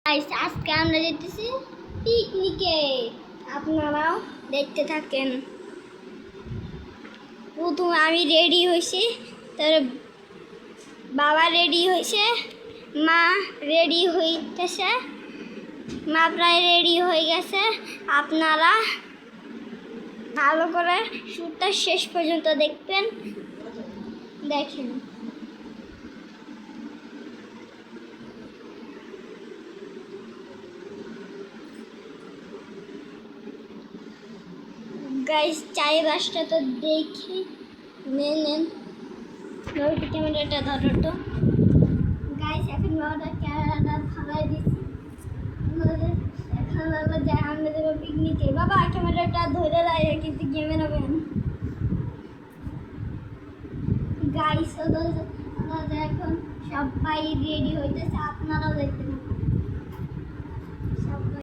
Guys আজকে আমরা যেতেছি পিকনিকে, আপনারাও দেখতে থাকেন। প্রথমে আমি রেডি হয়েছি, তার বাবা রেডি হয়েছে, মা রেডি হইতেছে, মা প্রায় রেডি হয়ে গেছে। আপনারা ভালো করে শুটটা শেষ পর্যন্ত দেখবেন, দেখেন। গাইস চারিপাশটা তো দেখি নেন, ক্যামেরাটা ধরো তো। গাইস এখন বাবাটা ক্যামেরাটা থামাই দিচ্ছি, এখন আমরা যাই, আমরা যাবো পিকনিকে। বাবা ক্যামেরাটা ধরে রাখে কিন্তু ক্যামেরা ম্যান। গাইস এখন সবাই রেডি হইতেছে, আপনারাও দেখতে